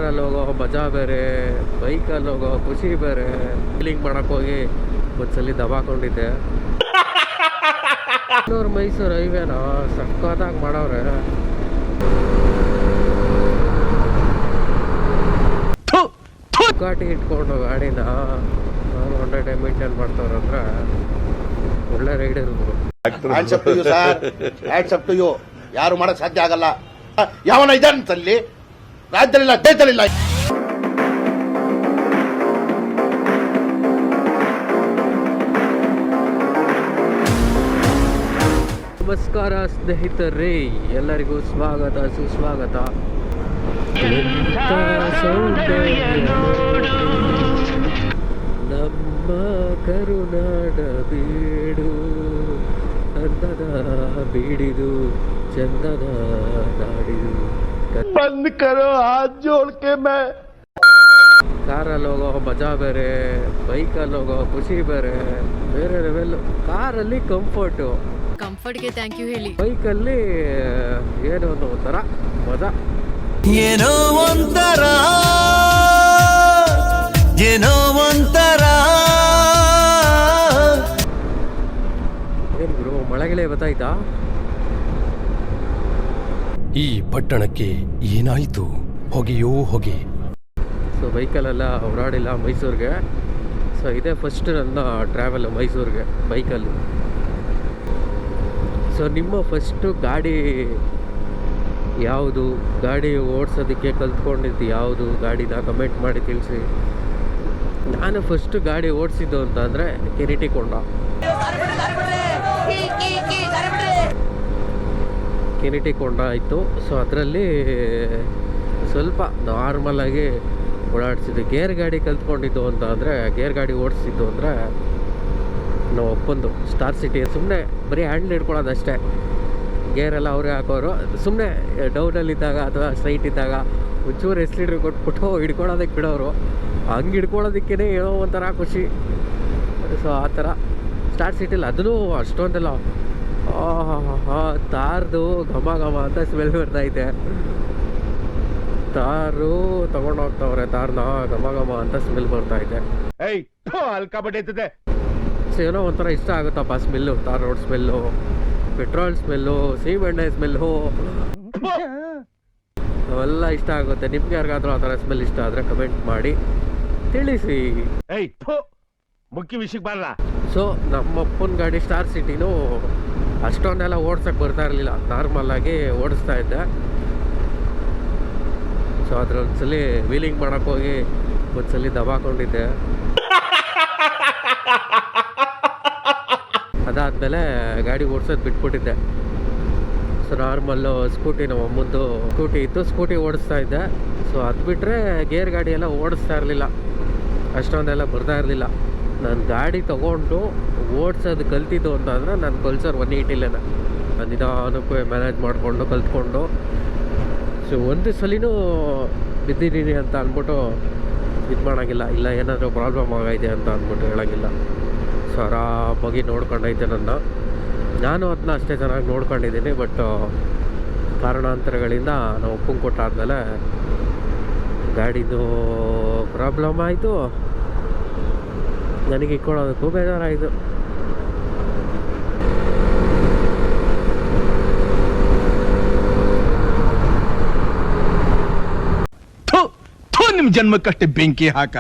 ಕಾರಲ್ಲಿ ಹೋಗೋ ಮಜಾ ಬೇರೆ, ಬೈಕಲ್ಲಿ ಹೋಗೋ ಖುಷಿ ಬೇರೆ. ಫೀಲಿಂಗ್ ಮಾಡಕ್ಕೆ ಹೋಗಿ ಒಂದ್ಸಲಿ ದಬಾಕೊಂಡಿದ್ದೆ. ಮೈಸೂರು ಹೈವೇನ ಸಕ್ಕತ್ತಾಗಿ ಮಾಡವ್ರೆ. ಗಾಡಿ ಇಟ್ಕೊಂಡು ಗಾಡಿನ 100 ಟೈಮ್ ಮೇಂಟೈನ್ ಮಾಡ್ತಾವ್ರೆ ಅಂದ್ರೆ ಒಳ್ಳೆ ರೈಡರ್ ಇರ್ಬೋದು. ಯಾರು ಮಾಡಕ್ ಸಾಧ್ಯ ಆಗಲ್ಲ. ಯಾವನ ಇದಂತಲ್ಲಿ ರಾಜ್ಯದಲ್ಲಿಲ್ಲ, ದೇಶದಲ್ಲಿಲ್ಲ. ನಮಸ್ಕಾರ ಸ್ನೇಹಿತರೇ, ಎಲ್ಲರಿಗೂ ಸ್ವಾಗತ ಸುಸ್ವಾಗತ. ನಮ್ಮ ಕರುನಾಡ ಬೀಡು ಅಂದದ ಬೀಡಿದು ಚಂದದ ನಾಡಿದು. ಬಂದ್ ಕರೋ ಹಾತ್ ಜೋಡ್ಕೆ ಮೇ. ಕಾರಲ್ಲಿ ಹೋಗೋ ಮಜಾ ಬೇರೆ, ಬೈಕಲ್ಲಿ ಹೋಗೋ ಖುಷಿ ಬೇರೆ, ಬೇರೆ ಲೆವೆಲ್. ಕಾರಲ್ಲಿ ಕಂಫರ್ಟ್ಗೆ ಥ್ಯಾಂಕ್ ಯು ಹೇಳಿ, ಬೈಕಲ್ಲಿ ಏನೋ ಒಂಥರ ಮಜಾ, ಏನೋ ಒಂಥರ ಏನೋ ಒಂಥರ. ಏನ್ ಗುರು ಮಳೆಗಳೇ ಗೊತ್ತಾಯ್ತಾ? ಈ ಪಟ್ಟಣಕ್ಕೆ ಏನಾಯ್ತು? ಹೊಗೆಯೋ ಹೊಗೆ. ಸೊ ಬೈಕಲ್ಲೆಲ್ಲ ಓಡಾಡಿಲ್ಲ ಮೈಸೂರಿಗೆ. ಸೊ ಇದೇ ಫಸ್ಟ್ ನನ್ನ ಟ್ರಾವೆಲ್ ಮೈಸೂರಿಗೆ ಬೈಕಲ್ಲಿ. ಸೊ ನಿಮ್ಮ ಫಸ್ಟು ಗಾಡಿ ಯಾವುದು, ಗಾಡಿ ಓಡಿಸೋದಕ್ಕೆ ಕಲ್ತ್ಕೊಂಡಿದ್ದು ಯಾವುದು, ಗಾಡಿನ ಕಮೆಂಟ್ ಮಾಡಿ ತಿಳಿಸಿ. ನಾನು ಫಸ್ಟು ಗಾಡಿ ಓಡಿಸಿದ್ದು ಅಂತ ಅಂದರೆ ಕಿನಿಟಿ ಕೊಂಡ ಆಯಿತು. ಸೊ ಅದರಲ್ಲಿ ಸ್ವಲ್ಪ ನಾರ್ಮಲಾಗಿ ಓಡಾಡಿಸಿದ್ದು. ಗೇರ್ ಗಾಡಿ ಕಲ್ತ್ಕೊಂಡಿದ್ದು ಅಂತ ಅಂದರೆ, ಗೇರ್ ಗಾಡಿ ಓಡಿಸಿದ್ದು ಅಂದರೆ ನಾವು ಒಪ್ಪಂದು ಸ್ಟಾರ್ ಸಿಟಿ. ಸುಮ್ಮನೆ ಬರೀ ಹ್ಯಾಂಡ್ಲ್ ಹಿಡ್ಕೊಳ್ಳೋದು ಅಷ್ಟೇ. ಗೇರೆಲ್ಲ ಅವರೇ ಹಾಕೋರು. ಸುಮ್ಮನೆ ಡೌನಲ್ಲಿದ್ದಾಗ ಅಥವಾ ಸ್ಟ್ರೈಟ್ ಇದ್ದಾಗ ಒಂಚೂರು ಎಸ್ಲೀಡ್ರ್ ಕೊಟ್ಬಿಟ್ಟು ಹಿಡ್ಕೊಳ್ಳೋದಕ್ಕೆ ಬಿಡೋರು. ಹಂಗೆ ಹಿಡ್ಕೊಳ್ಳೋದಕ್ಕೇ ಏನೋ ಒಂಥರ ಖುಷಿ. ಸೊ ಆ ಥರ ಸ್ಟಾರ್ ಸಿಟಿಲಿ ಅದೂ ಅಷ್ಟೊಂದೆಲ್ಲ ತಾರ್ದು ಘಮ ಘಮ ಅಂತ ಸ್ಮೆಲ್ ಬರ್ತೈತೆ. ತಾರು ತಗೊಂಡೋಗ್ತವ್ರೆ, ತಾರ್ನ ಘಮ ಘಮ ಅಂತ ಸ್ಮೆಲ್ ಬರ್ತೈತೆ. ಸೊ ಏನೋ ಒಂಥರ ಇಷ್ಟ ಆಗುತ್ತಪ್ಪ smell. Tar road smell, petrol smell, ಸೀಮೆಣ್ಣೆ ಸ್ಮೆಲ್ಲು, ಅವೆಲ್ಲ ಇಷ್ಟ ಆಗುತ್ತೆ. ನಿಮ್ಗೆ ಯಾರಿಗಾದ್ರೂ ಆ ಥರ ಸ್ಮೆಲ್ ಇಷ್ಟ ಆದರೆ ಕಮೆಂಟ್ ಮಾಡಿ ತಿಳಿಸಿ. ಮುಖ್ಯ ವಿಷಯಕ್ಕೆ ಬರಲ್ಲ. ಸೊ ನಮ್ಮಪ್ಪನ ಗಾಡಿ ಸ್ಟಾರ್ ಸಿಟಿನೂ ಅಷ್ಟೊಂದೆಲ್ಲ ಓಡ್ಸೋಕ್ಕೆ ಬರ್ತಾ ಇರಲಿಲ್ಲ, ನಾರ್ಮಲಾಗಿ ಓಡಿಸ್ತಾ ಇದ್ದೆ. ಸೊ ಅದ್ರ ಒಂದ್ಸಲಿ ವೀಲಿಂಗ್ ಮಾಡೋಕ್ಕೆ ಹೋಗಿ ಒಂದ್ಸಲಿ ದಬಾಕೊಂಡಿದ್ದೆ. ಅದಾದಮೇಲೆ ಗಾಡಿ ಓಡಿಸೋದು ಬಿಟ್ಬಿಟ್ಟಿದ್ದೆ. ಸೊ ನಾರ್ಮಲ್ಲು ಸ್ಕೂಟಿ, ನಮ್ಮ ಅಮ್ಮಂದು ಸ್ಕೂಟಿ ಇತ್ತು, ಸ್ಕೂಟಿ ಓಡಿಸ್ತಾ ಇದ್ದೆ. ಸೊ ಅದು ಬಿಟ್ಟರೆ ಗೇರ್ ಗಾಡಿ ಎಲ್ಲ ಓಡಿಸ್ತಾ ಇರಲಿಲ್ಲ, ಅಷ್ಟೊಂದೆಲ್ಲ ಬರ್ತಾ ಇರಲಿಲ್ಲ. ನಾನು ಗಾಡಿ ತೊಗೊಂಡು ಓಡಿಸೋದು ಕಲ್ತಿದ್ದು ಅಂತಂದರೆ ನಾನು ಪಲ್ಸರ್ 180 ನಾನು ನಿಧಾನಕ್ಕೂ ಮ್ಯಾನೇಜ್ ಮಾಡಿಕೊಂಡು ಕಲ್ತ್ಕೊಂಡು. ಸೊ ಒಂದು ಸಲಿನೂ ಬಿದ್ದಿದ್ದೀನಿ ಅಂತ ಅಂದ್ಬಿಟ್ಟು ಇದು ಮಾಡೋಂಗಿಲ್ಲ, ಇಲ್ಲ ಏನಾದರೂ ಪ್ರಾಬ್ಲಮ್ ಆಗೈತೆ ಅಂತ ಅಂದ್ಬಿಟ್ಟು ಹೇಳೋಂಗಿಲ್ಲ. ಸೊ ಆರಾಮಾಗಿ ನೋಡ್ಕೊಂಡೈತೆ ನಾನು ಅದನ್ನ ಅಷ್ಟೇ ಚೆನ್ನಾಗಿ ನೋಡ್ಕೊಂಡಿದ್ದೀನಿ. ಬಟ್ ಕಾರಣಾಂತರಗಳಿಂದ ನಾವು ಒಪ್ಪಂಗೆ ಕೊಟ್ಟಾದ್ಮೇಲೆ ಗಾಡಿದು ಪ್ರಾಬ್ಲಮ್ ಆಯಿತು. ನನಗೆ ಇಟ್ಕೊಳ್ಳೋದಕ್ಕೂ ಬೇಜಾರಾಯಿತು. ನಿಮ್ಮ ಜನ್ಮಕ್ಕಷ್ಟೇ ಬೆಂಕಿ ಹಾಕ.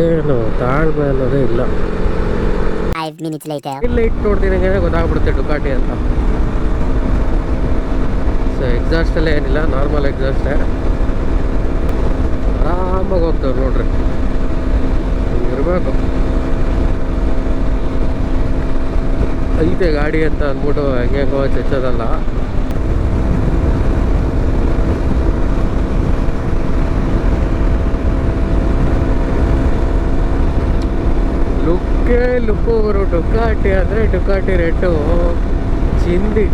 ಏನು ತಾಳ್ಮೆ ಅನ್ನೋದೇ ಇಲ್ಲ. 5 minutes later. ಇಲ್ಲ ಇಟ್ಟು ನೋಡ್ತೀನಿ ಗೊತ್ತಾಗ್ಬಿಡುತ್ತೆ ಡುಕಾಟಿ ಅಂತ. ಸೊ ಎಕ್ಸಾಸ್ಟಲ್ಲೇ ಏನಿಲ್ಲ, ನಾರ್ಮಲ್ ಎಕ್ಸಾಸ್ಟೇ. ಆರಾಮಾಗಿ ಹೋಗ್ತವ್ರು ನೋಡ್ರಿ, ಇರಬೇಕು. ಐತೆ ಗಾಡಿ ಅಂತ ಅಂದ್ಬಿಟ್ಟು ಹೆಂಗೆಂಗೋ ಚಚ್ಚೋದಲ್ಲ. ಲುಕ್ಕು ಬರೋ ಡುಕಾಟಿ ಅಂದರೆ ಡುಕಾಟಿ ರೇಟು ಚಿಂದಿ.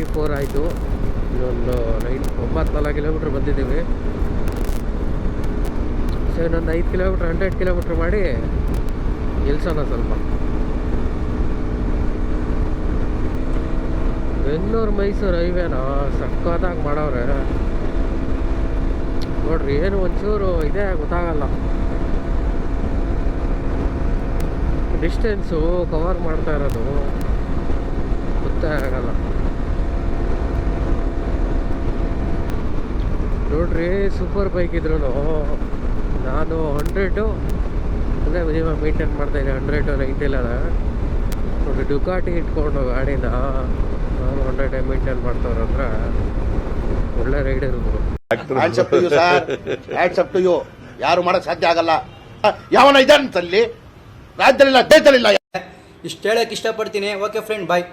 94 ಆಯಿತು. ಇನ್ನೊಂದು 94 ಕಿಲೋಮೀಟ್ರ್ ಬಂದಿದ್ದೀವಿ. ಸೊ ಇನ್ನೊಂದು 5 ಕಿಲೋಮೀಟ್ರ್ 100 ಕಿಲೋಮೀಟ್ರ್ ಮಾಡಿ ನಿಲ್ಸೋಣ ಸ್ವಲ್ಪ. ಬೆಂಗಳೂರು ಮೈಸೂರು ಹೈವೇನ ಸಕ್ಕತ್ತಾಗಿ ಮಾಡವ್ರೆ ನೋಡ್ರಿ. ಏನು ಒಂಚೂರು ಇದೇ ಗೊತ್ತಾಗಲ್ಲ, ಡಿಸ್ಟೆನ್ಸು ಕವರ್ ಮಾಡ್ತಾ ಇರೋದು ಗೊತ್ತೇ ಆಗಲ್ಲ ನೋಡ್ರಿ. ಸೂಪರ್ ಬೈಕ್ ಇದ್ರು ನಾನು 100 ಅಂದರೆ ಮಿನಿಮಮ್ ಮೇಂಟೈನ್ ಮಾಡ್ತಾಯಿದ್ದೆ. 100 90 ಎಲ್ಲ ನೋಡ್ರಿ. ಡುಕಾಟಿ ಇಟ್ಕೊಂಡು ಗಾಡಿನ ನಾನು 100 ಮೇಂಟೈನ್ ಮಾಡ್ತಾವ್ರೆ ಅಂದ್ರೆ ಒಳ್ಳೆ ರೈಡರ್ ಇರ್ಬೋದು. Hands up to you sir, hands up to you. ಯಾರು ಮಾಡಕ್ ಸಾಧ್ಯ ಆಗಲ್ಲ. ಯಾವನ ಇದ್ದಾನಂತಲ್ಲಿ ರಾಜ್ಯದಲ್ಲಿಲ್ಲ ದೇಶದಲ್ಲಿಲ್ಲ. ಇಷ್ಟು ಹೇಳಕ್ಕೆ ಇಷ್ಟಪಡ್ತೀನಿ. ಓಕೆ ಫ್ರೆಂಡ್, ಬಾಯ್.